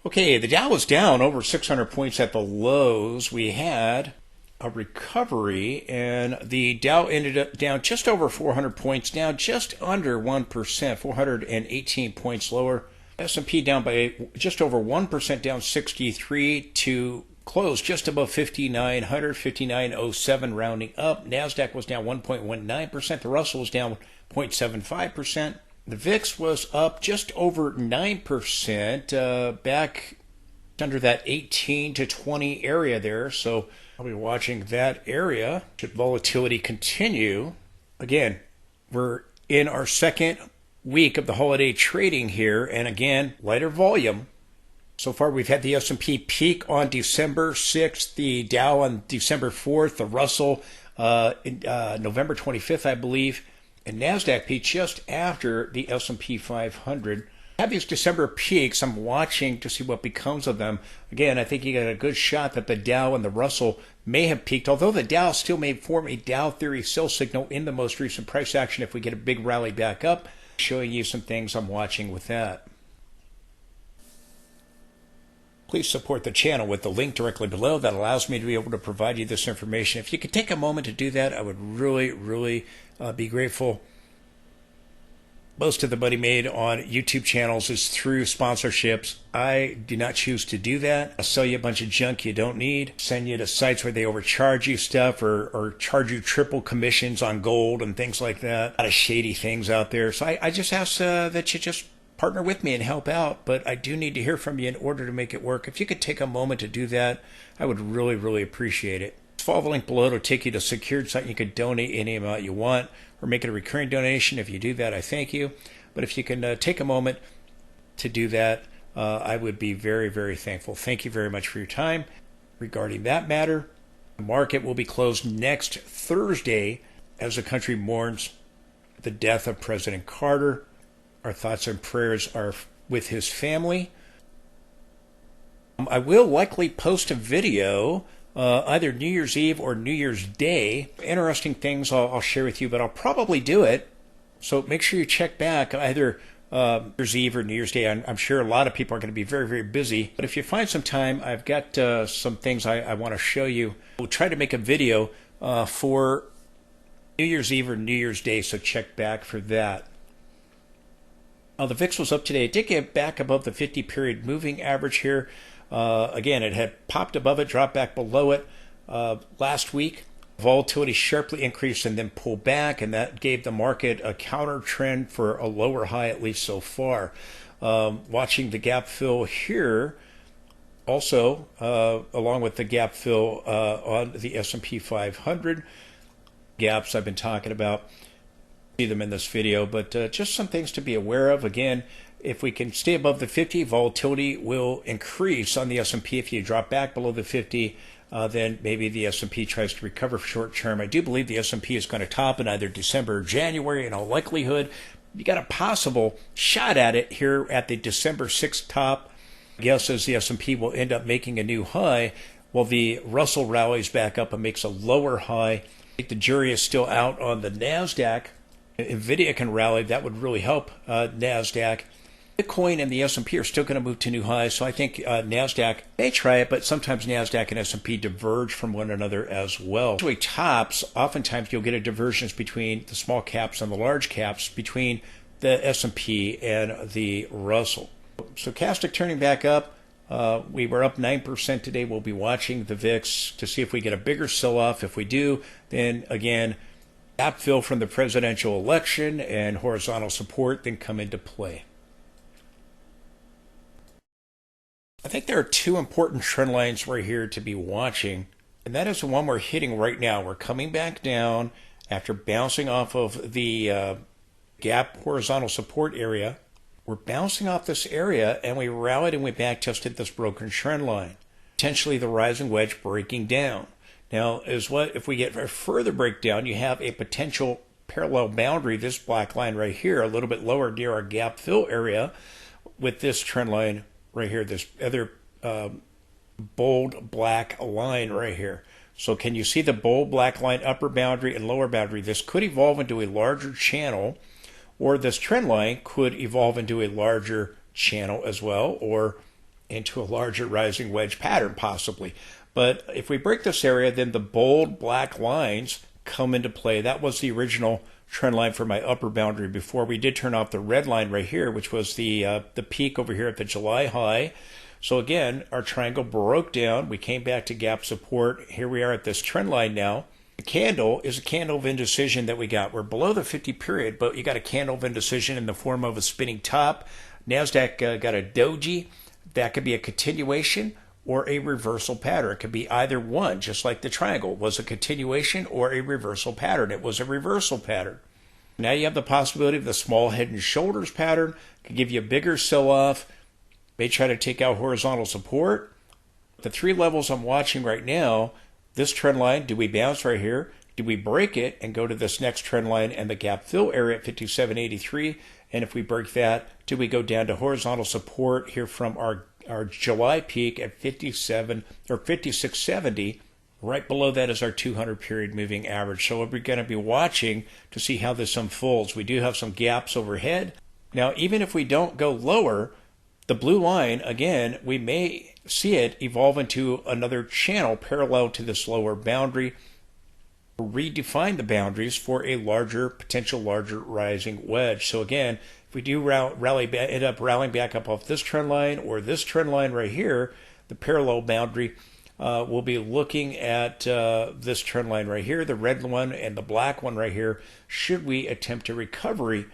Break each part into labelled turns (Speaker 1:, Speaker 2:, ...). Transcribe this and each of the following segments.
Speaker 1: Okay, the Dow was down over 600 points at the lows. We had a recovery, and the Dow ended up down just over 400 points, down just under 1%, 418 points lower. S&P down by just over 1%, down 63 to close just above 5,900, 5,907 rounding up. Nasdaq was down 1.19%. The Russell was down 0.75%. The VIX was up just over 9%, back under that 18 to 20 area there. So I'll be watching that area. Should volatility continue? Again, we're in our second week of the holiday trading here, and again, lighter volume. So far, we've had the S&P peak on December 6th, the Dow on December 4th, the Russell November 25th, I believe, and Nasdaq peaked just after the S&P 500. Have these December peaks. I'm watching to see what becomes of them. Again, I think you got a good shot that the Dow and the Russell may have peaked, although the Dow still may form a Dow theory sell signal in the most recent price action if we get a big rally back up. Showing you some things I'm watching with that. Please support the channel with the link directly below. That allows me to be able to provide you this information. If you could take a moment to do that, I would really be grateful. Most of the money made on YouTube channels is through sponsorships. I do not choose to do that. I'll sell you a bunch of junk you don't need, send you to sites where they overcharge you stuff or charge you triple commissions on gold and things like that. A lot of shady things out there. So I just ask that you just partner with me and help out, but I do need to hear from you in order to make it work. If you could take a moment to do that, I would really appreciate it. Follow the link below to take you to a secured site. You could donate any amount you want or make it a recurring donation. If you do that, I thank you. But if you can take a moment to do that, I would be very thankful. Thank you very much for your time. Regarding that matter, the market will be closed next Thursday as the country mourns the death of President Carter. Our thoughts and prayers are with his family. I will likely post a video either New Year's Eve or New Year's Day. Interesting things I'll share with you, but I'll probably do it. So make sure you check back either New Year's Eve or New Year's Day. I'm sure a lot of people are going to be very busy. But if you find some time, I've got some things I want to show you. We'll try to make a video for New Year's Eve or New Year's Day, so check back for that. The VIX was up today. It did get back above the 50-period moving average here. Again, it had popped above it, dropped back below it last week. Volatility sharply increased and then pulled back, and that gave the market a counter trend for a lower high, at least so far. Watching the gap fill here, also along with the gap fill on the S&P 500. Gaps I've been talking about. See them in this video, but just some things to be aware of. Again, if we can stay above the 50, volatility will increase on the S&P. If you drop back below the 50, then maybe the S&P tries to recover for short term. I do believe the S&P is going to top in either December or January in all likelihood. You got a possible shot at it here at the December 6th top. I guess as the S&P will end up making a new high, while the Russell rallies back up and makes a lower high. I think the jury is still out on the Nasdaq. Nvidia can rally. That would really help Nasdaq. Bitcoin and the S&P are still going to move to new highs, so I think Nasdaq may try it, but sometimes Nasdaq and S&P diverge from one another as well. Usually tops, oftentimes you'll get a divergence between the small caps and the large caps, between the S&P and the Russell. Stochastic turning back up. We were up 9% today. We'll be watching the VIX to see if we get a bigger sell-off. If we do, then again, gap fill from the presidential election and horizontal support then come into play. I think there are two important trend lines we're here to be watching, and that is the one we're hitting right now. We're coming back down after bouncing off of the gap horizontal support area. We're bouncing off this area, and we rallied and we back tested this broken trend line. Potentially the rising wedge breaking down. Now, if we get a further breakdown, you have a potential parallel boundary, this black line right here, a little bit lower near our gap fill area, with this trend line right here, this other bold black line right here. So can you see the bold black line, upper boundary and lower boundary? This could evolve into a larger channel, or this trend line could evolve into a larger channel as well, or into a larger rising wedge pattern possibly. But if we break this area, then the bold black lines come into play. That was the original trend line for my upper boundary before. We did turn off the red line right here, which was the peak over here at the July high. So again, our triangle broke down. We came back to gap support. Here we are at this trend line now. The candle is a candle of indecision that we got. We're below the 50 period, but you got a candle of indecision in the form of a spinning top. Nasdaq got a doji. That could be a continuation or a reversal pattern. It could be either one, just like the triangle was a continuation or a reversal pattern. It was a reversal pattern. Now you have the possibility of the small head and shoulders pattern. Could give you a bigger sell-off. May try to take out horizontal support. The three levels I'm watching right now, this trend line, do we bounce right here? Do we break it and go to this next trend line and the gap fill area at 57.83? And if we break that, do we go down to horizontal support here from our July peak at 57 or 56.70? Right below that is our 200 period moving average. So we're going to be watching to see how this unfolds. We do have some gaps overhead. Now, even if we don't go lower, the blue line, again, we may see it evolve into another channel parallel to this lower boundary, redefine the boundaries for a potential larger rising wedge. So again, if we do end up rallying back up off this trend line or this trend line right here, the parallel boundary, we'll be looking at this trend line right here, the red one and the black one right here, should we attempt a recovery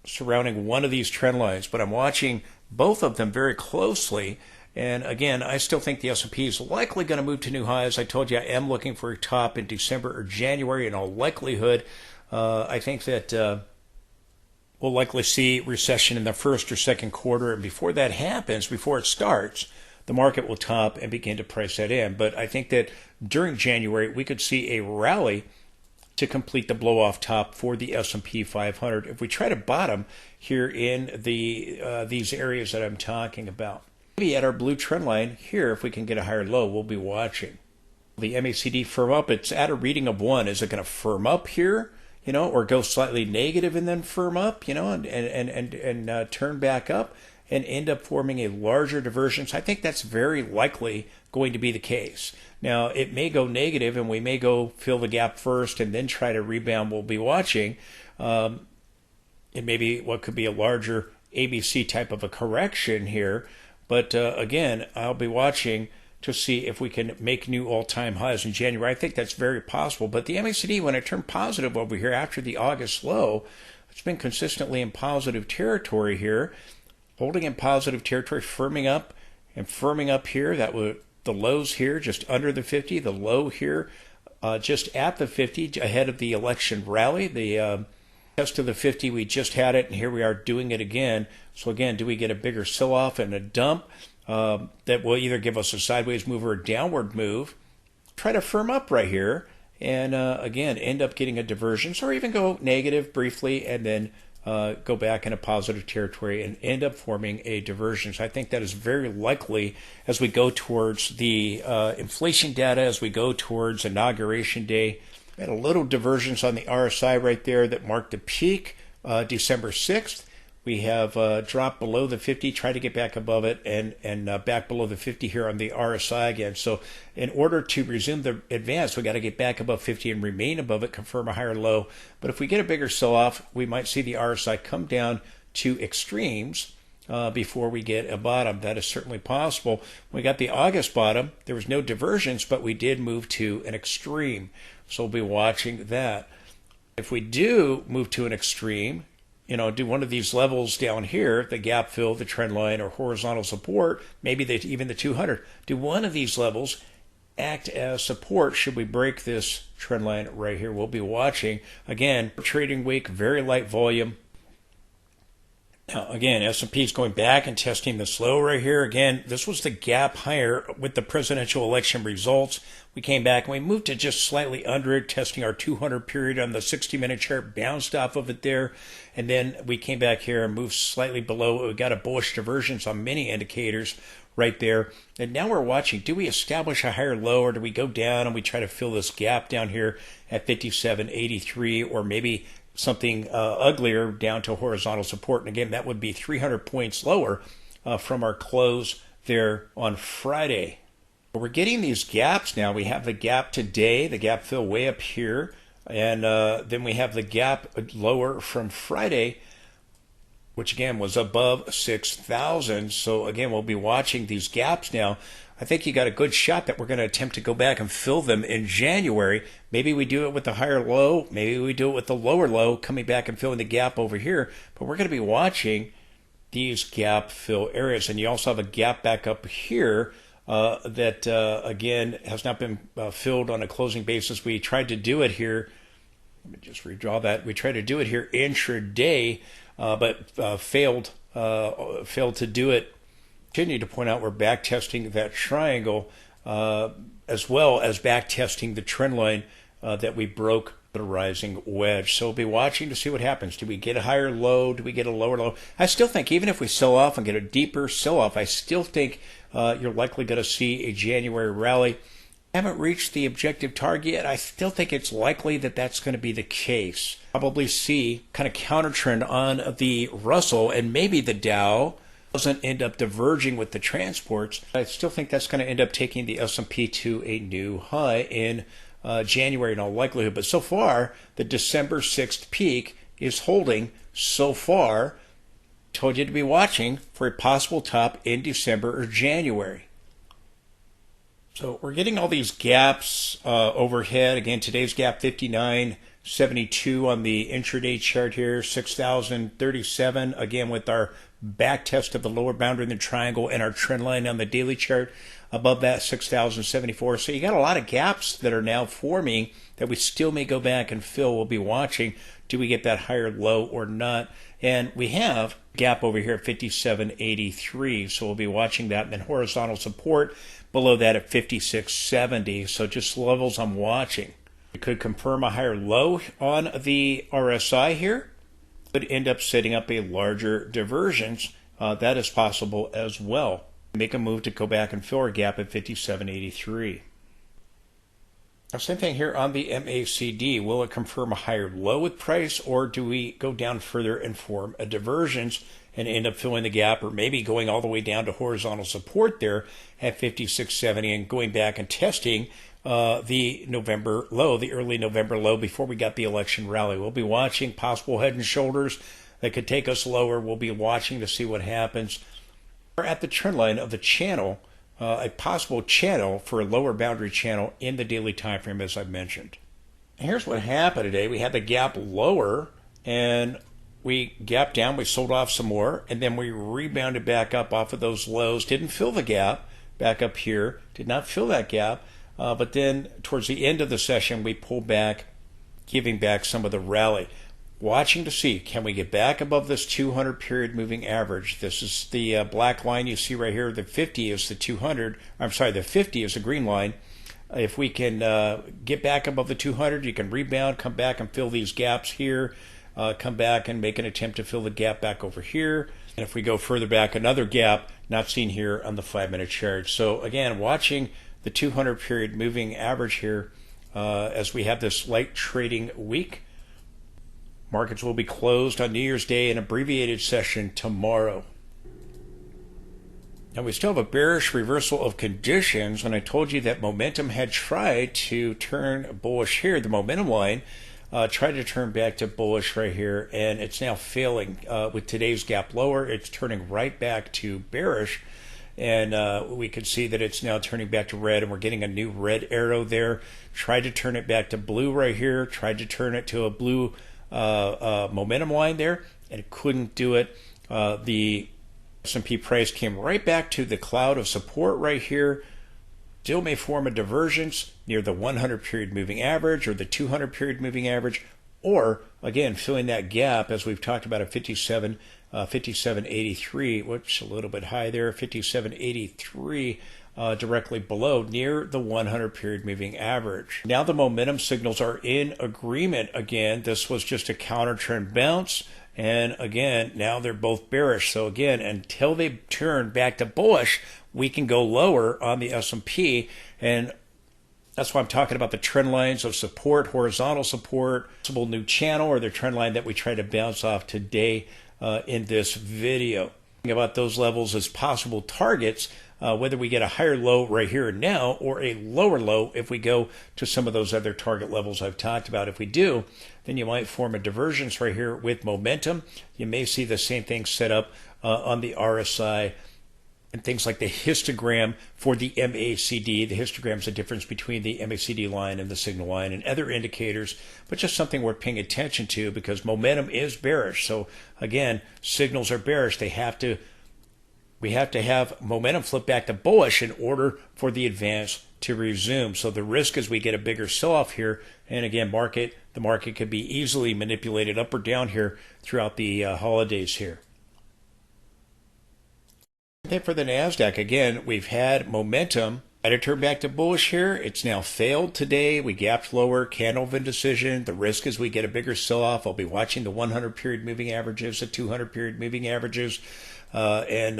Speaker 1: surrounding one of these trend lines. But I'm watching both of them very closely. And again, I still think the S&P is likely going to move to new highs. I told you I am looking for a top in December or January in all likelihood. I think that we'll likely see recession in the first or second quarter. And before that happens, before it starts, the market will top and begin to price that in. But I think that during January, we could see a rally to complete the blow-off top for the S&P 500 if we try to bottom here in these areas that I'm talking about. Maybe at our blue trend line here, if we can get a higher low, we'll be watching. The MACD firm up, it's at a reading of 1. Is it going to firm up here, or go slightly negative and then firm up, and turn back up and end up forming a larger divergence? I think that's very likely going to be the case. Now, it may go negative and we may go fill the gap first and then try to rebound. We'll be watching. It may be what could be a larger ABC type of a correction here. But again, I'll be watching to see if we can make new all-time highs in January. I think that's very possible. But the MACD, when it turned positive over here after the August low, it's been consistently in positive territory here, holding in positive territory, firming up and firming up here. That would the lows here just under the 50, the low here just at the 50 ahead of the election rally. The test of the 50, we just had it, and here we are doing it again. So again, do we get a bigger sell-off and a dump that will either give us a sideways move or a downward move? Try to firm up right here, and again, end up getting a divergence, or even go negative briefly, and then go back into positive territory and end up forming a divergence. I think that is very likely as we go towards the inflation data, as we go towards Inauguration Day. We had a little divergence on the RSI right there that marked the peak December 6th. We have dropped below the 50, tried to get back above it, and back below the 50 here on the RSI again. So in order to resume the advance, we got to get back above 50 and remain above it, confirm a higher low. But if we get a bigger sell-off, we might see the RSI come down to extremes before we get a bottom. That is certainly possible. When we got the August bottom, there was no divergence, but we did move to an extreme. So we'll be watching that. If we do move to an extreme, do one of these levels down here, the gap fill, the trend line, or horizontal support, maybe even the 200, do one of these levels act as support should we break this trend line right here? We'll be watching. Again, trading week, very light volume. Now, again, S&P is going back and testing this low right here. Again, this was the gap higher with the presidential election results. We came back and we moved to just slightly under it, testing our 200 period on the 60-minute chart, bounced off of it there. And then we came back here and moved slightly below. We got a bullish divergence on many indicators right there. And now we're watching, do we establish a higher low, or do we go down and we try to fill this gap down here at 57.83, or maybe something uglier down to horizontal support? And again, that would be 300 points lower from our close there on Friday. We're getting these gaps now. We have the gap today, the gap fill way up here, and then we have the gap lower from Friday, which again was above 6,000. So again, we'll be watching these gaps now. I think you got a good shot that we're going to attempt to go back and fill them in January. Maybe we do it with the higher low. Maybe we do it with the lower low, coming back and filling the gap over here. But we're going to be watching these gap fill areas. And you also have a gap back up here that, again, has not been filled on a closing basis. We tried to do it here. Let me just redraw that. We tried to do it here intraday, but failed to do it. Continue to point out we're back testing that triangle as well as back testing the trend line that we broke the rising wedge. So we'll be watching to see what happens. Do we get a higher low? Do we get a lower low? I still think even if we sell off and get a deeper sell off, I still think you're likely going to see a January rally. Haven't reached the objective target yet. I still think it's likely that that's going to be the case. Probably see kind of counter trend on the Russell and maybe the Dow doesn't end up diverging with the transports. I still think that's going to end up taking the S&P to a new high in January in all likelihood. But so far, the December 6th peak is holding so far. Told you to be watching for a possible top in December or January. So we're getting all these gaps overhead. Again, today's gap 59.72 on the intraday chart here, 6,037. Again, with our back test of the lower boundary in the triangle and our trend line on the daily chart above that 6,074. So you got a lot of gaps that are now forming that we still may go back and fill. We'll be watching. Do we get that higher low or not? And we have a gap over here at 57.83. So we'll be watching that. And then horizontal support below that at 56.70. So just levels I'm watching. We could confirm a higher low on the RSI here. Could end up setting up a larger divergence. That is possible as well. Make a move to go back and fill our gap at 57.83. Now, same thing here on the MACD. Will it confirm a higher low with price, or do we go down further and form a divergence and end up filling the gap, or maybe going all the way down to horizontal support there at 56.70 and going back and testing the November low, the early November low before we got the election rally? We'll be watching possible head and shoulders that could take us lower. We'll be watching to see what happens. We're at the trend line of the channel, a possible channel for a lower boundary channel in the daily time frame, as I mentioned. And here's what happened today. We had the gap lower and we gapped down. We sold off some more, and then we rebounded back up off of those lows. Didn't fill the gap back up here. Did not fill that gap. But then towards the end of the session, we pulled back, giving back some of the rally. Watching to see, can we get back above this 200 period moving average? This is the black line you see right here. The 50 is the 200. I'm sorry, the 50 is the green line. If we can get back above the 200, you can rebound, come back and fill these gaps here, come back and make an attempt to fill the gap back over here. And if we go further back, another gap not seen here on the 5-minute chart. So again, watching the 200 period moving average here as we have this light trading week. Markets will be closed on New Year's Day, an abbreviated session tomorrow. Now we still have a bearish reversal of conditions. When I told you that momentum had tried to turn bullish here, the momentum line tried to turn back to bullish right here, and it's now failing. With today's gap lower, it's turning right back to bearish. And we can see that it's now turning back to red, and we're getting a new red arrow there. Tried to turn it back to blue right here. Tried to turn it to a blue momentum line there, and it couldn't do it. The S&P price came right back to the cloud of support right here. Still may form a divergence near the 100 period moving average or the 200 period moving average, or again filling that gap as we've talked about at 57.83, which a little bit high there, 57.83 directly below near the 100 period moving average. Now the momentum signals are in agreement again. This was just a counter trend bounce, and again now they're both bearish. So again, until they turn back to bullish, we can go lower on the S&P, and that's why I'm talking about the trend lines of support, horizontal support, possible new channel, or the trend line that we try to bounce off today in this video. about those levels as possible targets, whether we get a higher low right here and now or a lower low if we go to some of those other target levels I've talked about. If we do, then you might form a divergence right here with momentum. You may see the same thing set up on the RSI and things like the histogram for the MACD. The histogram is the difference between the MACD line and the signal line and other indicators, but just something worth paying attention to because momentum is bearish. So again, signals are bearish. We have to have momentum flip back to bullish in order for the advance to resume. So the risk is we get a bigger sell-off here, and again, the market could be easily manipulated up or down here throughout the holidays here. Then for the Nasdaq, again, we've had momentum. Had to turn back to bullish here. It's now failed today. We gapped lower, candle of indecision. The risk is we get a bigger sell-off. I'll be watching the 100 period moving averages, the 200 period moving averages, and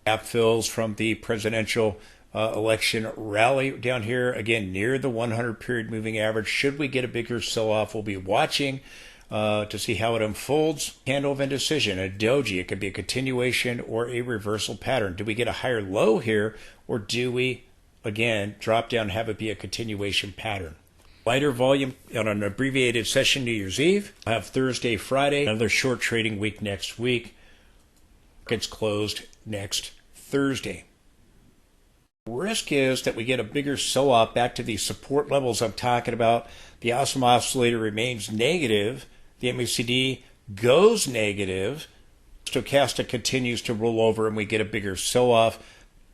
Speaker 1: gap fills from the presidential election rally down here. Again, near the 100 period moving average. Should we get a bigger sell-off, we'll be watching to see how it unfolds. Candle of indecision, a doji. It could be a continuation or a reversal pattern. Do we get a higher low here, or do we, again, drop down and have it be a continuation pattern? Lighter volume on an abbreviated session New Year's Eve. I'll have Thursday, Friday, another short trading week next week. Markets closed next Thursday. Risk is that we get a bigger sell-off back to these support levels I'm talking about. The awesome oscillator remains negative. The MACD goes negative. Stochastic continues to roll over and we get a bigger sell-off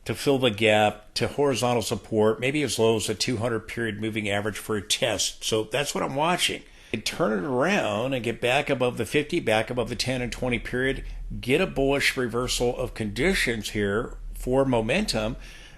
Speaker 1: to fill the gap to horizontal support, maybe as low as a 200 period moving average for a test. So that's what I'm watching. And turn it around and get back above the 50, back above the 10 and 20 period, get a bullish reversal of conditions here for momentum,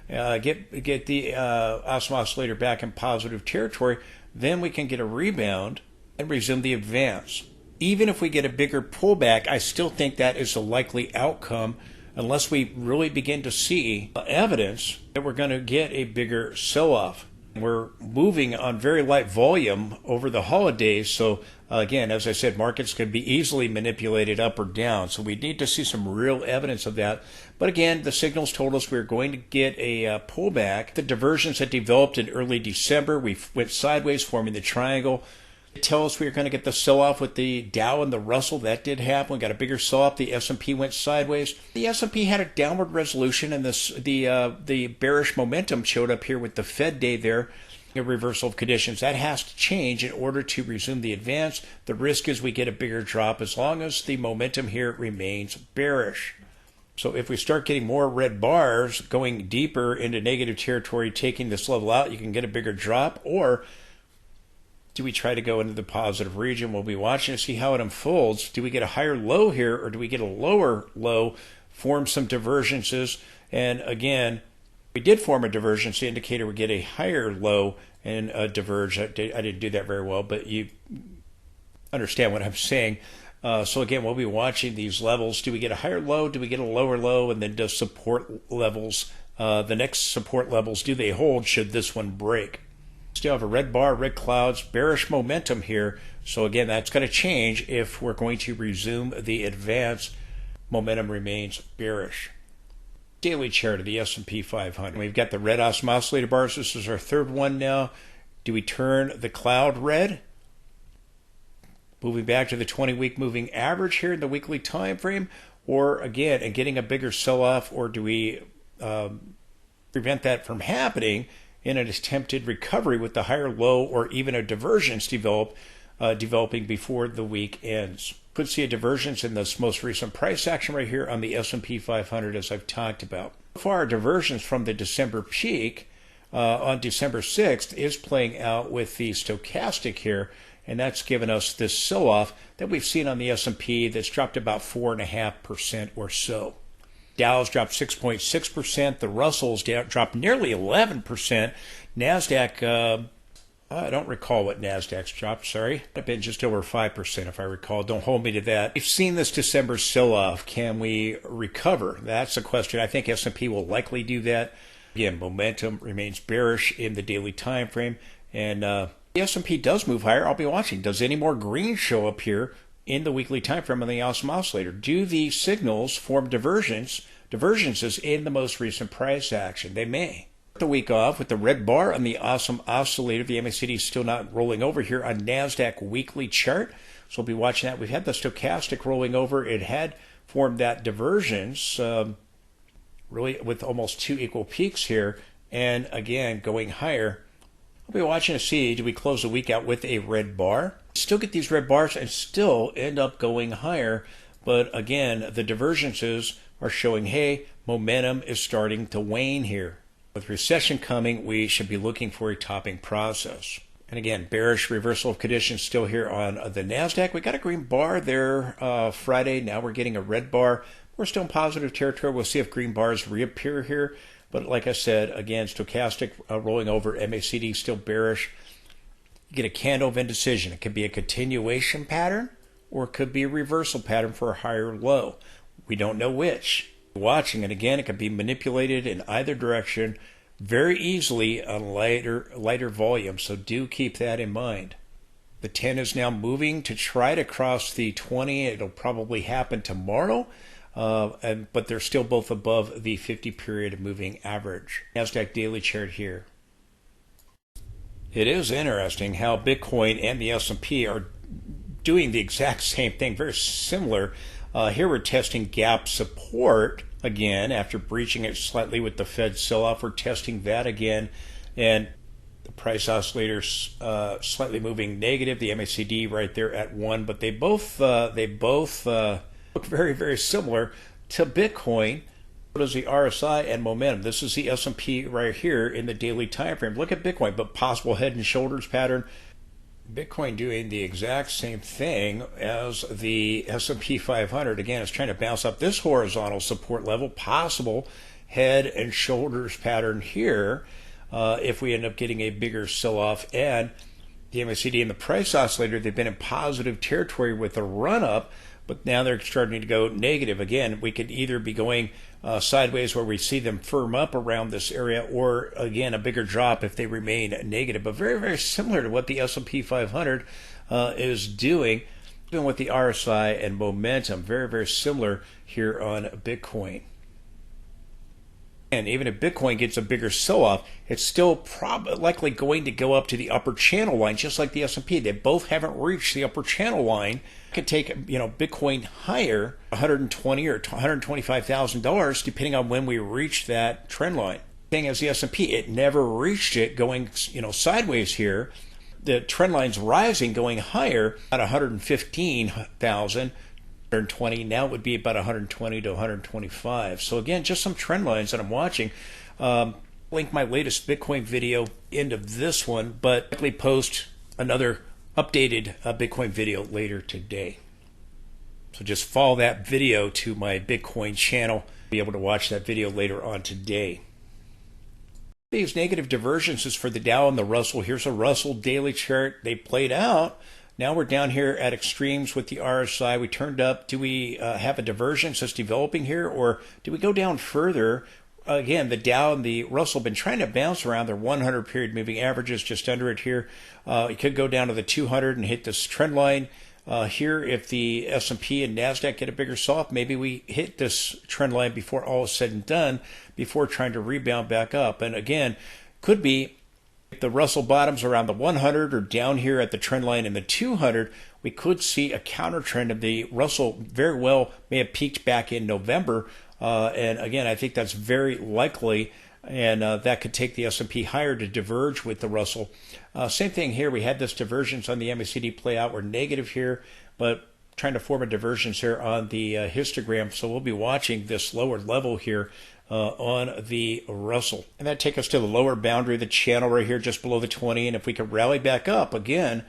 Speaker 1: get the awesome oscillator back in positive territory, then we can get a rebound and resume the advance. Even if we get a bigger pullback, I still think that is a likely outcome unless we really begin to see evidence that we're going to get a bigger sell-off. We're moving on very light volume over the holidays, so again, as I said, markets could be easily manipulated up or down, so we need to see some real evidence of that. But again, the signals told us we were going to get a pullback. The diversions that developed in early December, we went sideways, forming the triangle. Tell us we were going to get the sell-off with the Dow and the Russell. That did happen. We got a bigger sell-off. The S&P went sideways. The S&P had a downward resolution, and the bearish momentum showed up here with the Fed day there, a reversal of conditions. That has to change in order to resume the advance. The risk is we get a bigger drop as long as the momentum here remains bearish. So if we start getting more red bars going deeper into negative territory, taking this level out, you can get a bigger drop. Or do we try to go into the positive region? We'll be watching to see how it unfolds. Do we get a higher low here, or do we get a lower low, form some divergences? And again, we did form a divergence. The indicator would get a higher low and diverge. I didn't do that very well, but you understand what I'm saying. So again, we'll be watching these levels. Do we get a higher low? Do we get a lower low? And then does support levels, the next support levels, do they hold should this one break? Still have a red bar, red clouds, bearish momentum here. So again, that's going to change if we're going to resume the advance. Momentum remains bearish. Daily chart of the S&P 500. We've got the red awesome oscillator bars. This is our third one now. Do we turn the cloud red? Moving back to the 20-week moving average here in the weekly time frame, or again, and getting a bigger sell-off, or do we prevent that from happening in an attempted recovery with the higher low, or even a divergence developing before the week ends? Could see a divergence in this most recent price action right here on the S&P 500, as I've talked about. So far, a divergence from the December peak on December 6th is playing out with the stochastic here, and that's given us this sell-off that we've seen on the S&P that's dropped about 4.5% or so. Dow's dropped 6.6%. The Russell's dropped nearly 11%. Nasdaq, I don't recall what Nasdaq's dropped, sorry. It's been just over 5% if I recall. Don't hold me to that. We've seen this December sell-off. Can we recover? That's the question. I think S&P will likely do that. Again, momentum remains bearish in the daily time frame, and the S&P does move higher. I'll be watching. Does any more green show up here in the weekly time frame on the awesome oscillator. Do these signals form divergences in the most recent price action? They may. The week off with the red bar on the awesome oscillator. The MACD is still not rolling over here on Nasdaq weekly chart, so we'll be watching that. We've had the stochastic rolling over. It had formed that divergence, really with almost two equal peaks here, and again going higher. We'll be watching to see, do we close the week out with a red bar? Still get these red bars and still end up going higher, but again, the divergences are showing, hey, momentum is starting to wane here. With recession coming, we should be looking for a topping process. And again, bearish reversal of conditions still here on the Nasdaq. We got a green bar there Friday. Now we're getting a red bar. We're still in positive territory. We'll see if green bars reappear here. But like I said, again, stochastic rolling over, MACD still bearish. You get a candle of indecision. It could be a continuation pattern or it could be a reversal pattern for a higher low. We don't know which. Watching it again, it can be manipulated in either direction very easily on lighter volume, so do keep that in mind. The 10 is now moving to try to cross the 20. It'll probably happen tomorrow, but they're still both above the 50-period moving average. Nasdaq daily chart here. It is interesting how Bitcoin and the S&P are doing the exact same thing, very similar. Here we're testing gap support again after breaching it slightly with the Fed sell-off. We're testing that again, and the price oscillator's slightly moving negative. The MACD right there at 1, but they both look very, very similar to Bitcoin. So does the RSI and momentum. This is the S&P right here in the daily time frame. Look at Bitcoin, but possible head and shoulders pattern. Bitcoin doing the exact same thing as the S&P 500. Again, it's trying to bounce up this horizontal support level, possible head and shoulders pattern here if we end up getting a bigger sell-off. And the MACD and the price oscillator, they've been in positive territory with a run-up, but now they're starting to go negative. Again, we could either be going sideways where we see them firm up around this area, or again a bigger drop if they remain negative. But very, very similar to what the S&P 500 is doing, even with the RSI and momentum. Very, very similar here on Bitcoin. And even if Bitcoin gets a bigger sell-off, it's still likely going to go up to the upper channel line, just like the S&P. They both haven't reached the upper channel line. It could take Bitcoin higher, $120,000 or $125,000, depending on when we reach that trend line. Thing as the S&P, it never reached it, going sideways here. The trend line's rising, going higher at 115,000. 120. Now it would be about 120 to 125. So again, just some trend lines that I'm watching. Link my latest Bitcoin video into this one, but likely post another updated Bitcoin video later today. So just follow that video to my Bitcoin channel. Be able to watch that video later on today. These negative divergences for the Dow and the Russell. Here's a Russell daily chart. They played out. Now we're down here at extremes with the RSI. We turned up. Do we have a divergence that's developing here, or do we go down further? Again, the Dow and the Russell have been trying to bounce around their 100-period moving averages, just under it here. It could go down to the 200 and hit this trend line. Here, if the S&P and Nasdaq get a bigger sell-off, maybe we hit this trend line before all is said and done, before trying to rebound back up. And again, could be if the Russell bottoms around the 100 or down here at the trend line in the 200, we could see a counter trend of the Russell. Very well may have peaked back in November. And again, I think that's very likely, and that could take the S&P higher to diverge with the Russell. Same thing here. We had this divergence on the MACD play out. We're negative here, but trying to form a divergence here on the histogram. So we'll be watching this lower level here on the Russell. And that takes us to the lower boundary of the channel right here, just below the 20. And if we could rally back up again,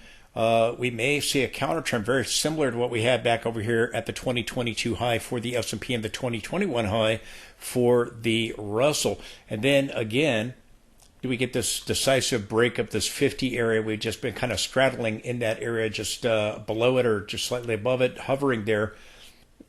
Speaker 1: we may see a counter trend very similar to what we had back over here at the 2022 high for the S&P and the 2021 high for the Russell. And then again, do we get this decisive break of this 50 area? We've just been kind of straddling in that area, just below it or just slightly above it, hovering there.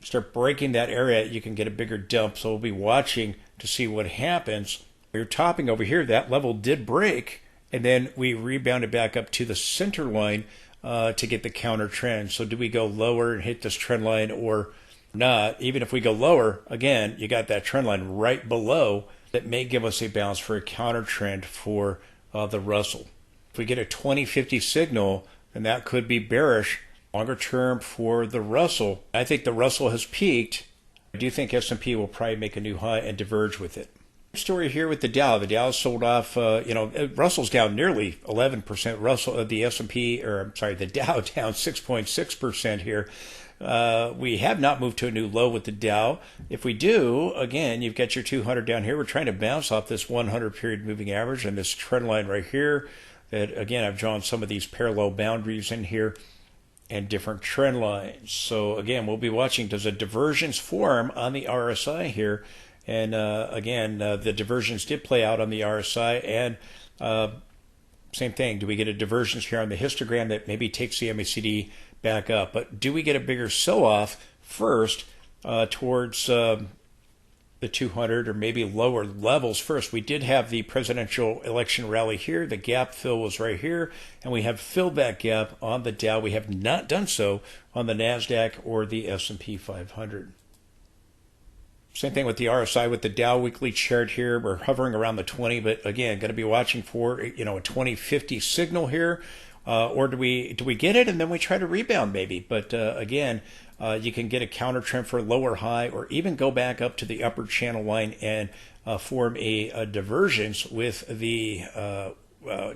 Speaker 1: Start breaking that area, you can get a bigger dump. So we'll be watching to see what happens. We're topping over here. That level did break, and then we rebounded back up to the center line to get the counter trend. So do we go lower and hit this trend line or not? Even if we go lower, again, you got that trend line right below that may give us a bounce for a counter trend for the Russell. If we get a 2050 signal, then that could be bearish longer term for the Russell. I think the Russell has peaked. I do think S&P will probably make a new high and diverge with it. Story here with the Dow. The Dow sold off, Russell's down nearly 11%. The S&P, or I'm sorry, the Dow down 6.6% here. We have not moved to a new low with the Dow. If we do, again, you've got your 200 down here. We're trying to bounce off this 100 period moving average and this trend line right here. That, again, I've drawn some of these parallel boundaries in here and different trend lines. So, again, we'll be watching, does a divergence form on the RSI here? And, the divergence did play out on the RSI. And same thing, do we get a divergence here on the histogram that maybe takes the MACD back up? But do we get a bigger sell-off first towards the 200 or maybe lower levels first? We did have the presidential election rally here. The gap fill was right here, and we have filled that gap on the Dow. We have not done so on the Nasdaq or the S&P 500. Same thing with the RSI with the Dow weekly chart here. We're hovering around the 20, but again, going to be watching for a 2050 signal here. Or do we get it and then we try to rebound maybe? But again, you can get a counter trend for a lower high, or even go back up to the upper channel line and form a divergence with the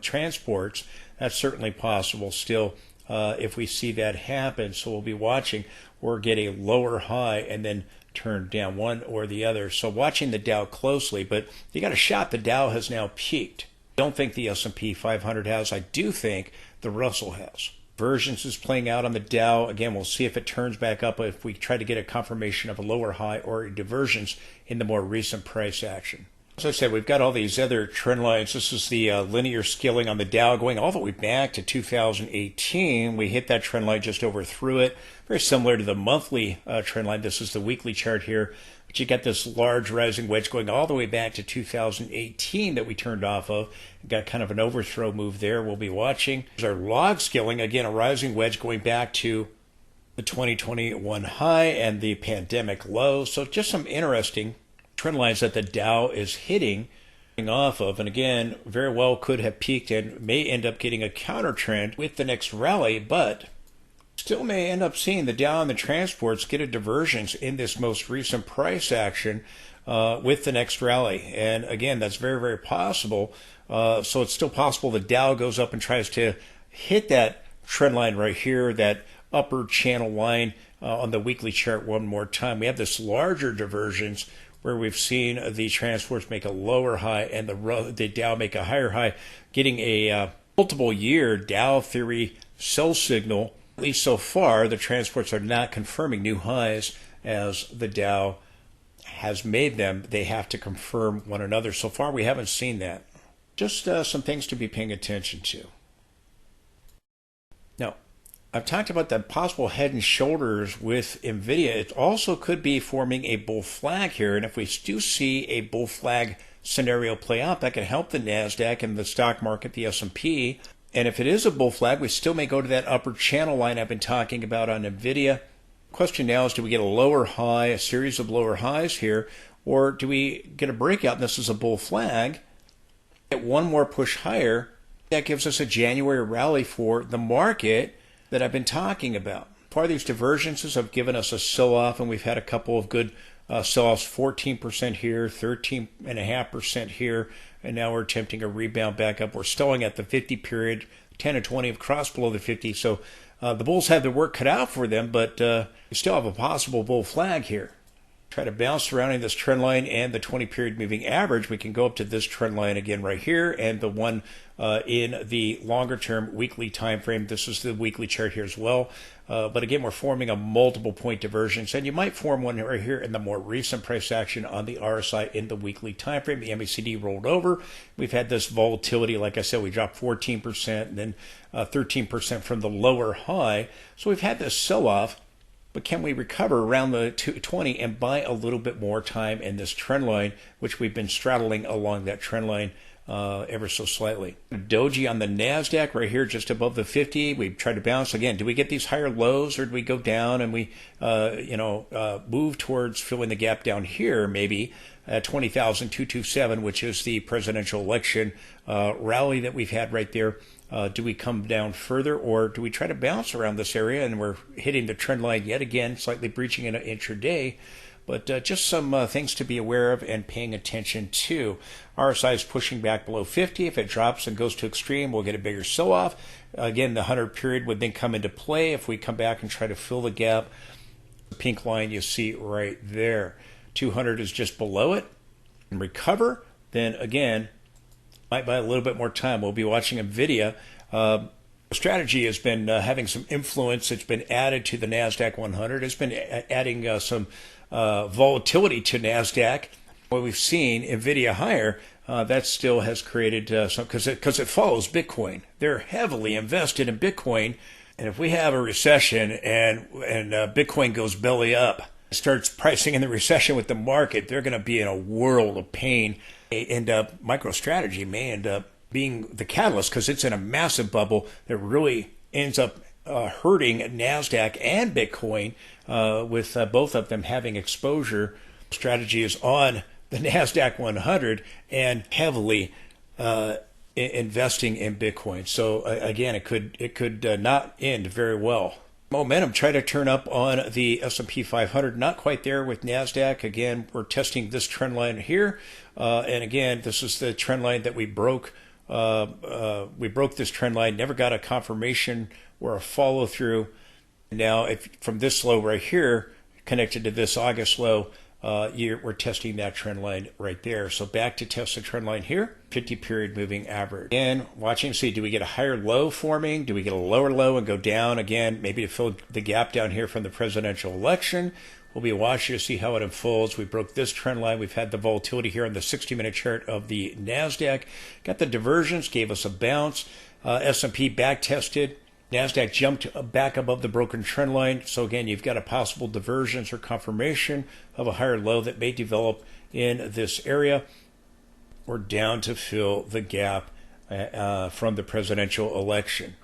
Speaker 1: transports. That's certainly possible still if we see that happen. So we'll be watching or get a lower high and then turn down, one or the other. So watching the Dow closely, but you got a shot. The Dow has now peaked. I don't think the S&P 500 has. I do think the Russell has. Divergence is playing out on the Dow. Again, we'll see if it turns back up if we try to get a confirmation of a lower high or a divergence in the more recent price action. As I said, we've got all these other trend lines. This is the linear scaling on the Dow going all the way back to 2018. We hit that trend line, just overthrew it. Very similar to the monthly trend line. This is the weekly chart here. But you got this large rising wedge going all the way back to 2018 that we turned off of. Got kind of an overthrow move there. We'll be watching. There's our log scaling. Again, a rising wedge going back to the 2021 high and the pandemic low. So just some interesting trend lines that the Dow is hitting off of. And again, very well could have peaked and may end up getting a counter trend with the next rally, but still may end up seeing the Dow and the transports get a divergence in this most recent price action with the next rally. And again, that's very, very possible. So it's still possible the Dow goes up and tries to hit that trend line right here, that upper channel line on the weekly chart one more time. We have this larger divergence where we've seen the transports make a lower high and the Dow make a higher high, getting a multiple year Dow theory sell signal. At least so far, the transports are not confirming new highs as the Dow has made them. They have to confirm one another. So far, we haven't seen that. Just some things to be paying attention to. Now, I've talked about the possible head and shoulders with Nvidia. It also could be forming a bull flag here. And if we do see a bull flag scenario play out, that could help the Nasdaq and the stock market, the S&P. And if it is a bull flag, we still may go to that upper channel line I've been talking about on Nvidia. Question now is, do we get a lower high, a series of lower highs here, or do we get a breakout and this is a bull flag, get one more push higher? That gives us a January rally for the market that I've been talking about. Part of these divergences have given us a sell-off, and we've had a couple of good sell-offs, 14% here, 13.5% here, and now we're attempting a rebound back up. We're stalling at the 50 period, 10 and 20 have crossed below the 50, so the bulls have their work cut out for them, but we still have a possible bull flag here. Try to bounce surrounding this trend line and the 20 period moving average. We can go up to this trend line again right here, and the one in the longer term weekly time frame. This is the weekly chart here as well. But again, we're forming a multiple point divergence, and you might form one right here in the more recent price action on the RSI in the weekly time frame. The MACD rolled over. We've had this volatility. Like I said, we dropped 14% and then 13% from the lower high. So we've had this sell-off. But can we recover around the 220 and buy a little bit more time in this trend line, which we've been straddling along that trend line ever so slightly. Doji on the Nasdaq right here, just above the 50. We tried to bounce again. Do we get these higher lows, or do we go down and we, move towards filling the gap down here, maybe at 20,227, which is the presidential election rally that we've had right there? Do we come down further, or do we try to bounce around this area and we're hitting the trend line yet again, slightly breaching in an intraday? But just some things to be aware of and paying attention to. RSI is pushing back below 50. If it drops and goes to extreme, we'll get a bigger sell-off. Again, the 100 period would then come into play if we come back and try to fill the gap. The pink line you see right there. 200 is just below it. And recover, then again, might buy a little bit more time. We'll be watching Nvidia. Strategy has been having some influence. It's been added to the Nasdaq 100. It's been adding some volatility to Nasdaq. What we've seen, Nvidia higher, that still has created some, because it follows Bitcoin. They're heavily invested in Bitcoin, and if we have a recession and Bitcoin goes belly up, starts pricing in the recession with the market, they're going to be in a world of pain. And MicroStrategy may end up being the catalyst, because it's in a massive bubble that really ends up hurting Nasdaq and Bitcoin, with both of them having exposure. Strategy is on the Nasdaq 100 and heavily investing in Bitcoin. So again, it could not end very well. Momentum try to turn up on the S&P 500, not quite there with Nasdaq. Again, we're testing this trend line here, and again, this is the trend line that we broke. We broke this trend line, never got a confirmation or a follow through. Now, if from this low right here connected to this August low, we're testing that trend line right there. So back to test the trend line here, 50 period moving average. Again, watching, see, do we get a higher low forming? Do we get a lower low and go down again, maybe to fill the gap down here from the presidential election? We'll be watching to see how it unfolds. We broke this trend line. We've had the volatility here on the 60-minute chart of the Nasdaq. Got the divergence, gave us a bounce. S&P back tested. Nasdaq jumped back above the broken trend line. So again, you've got a possible divergence or confirmation of a higher low that may develop in this area. We're down to fill the gap from the presidential election.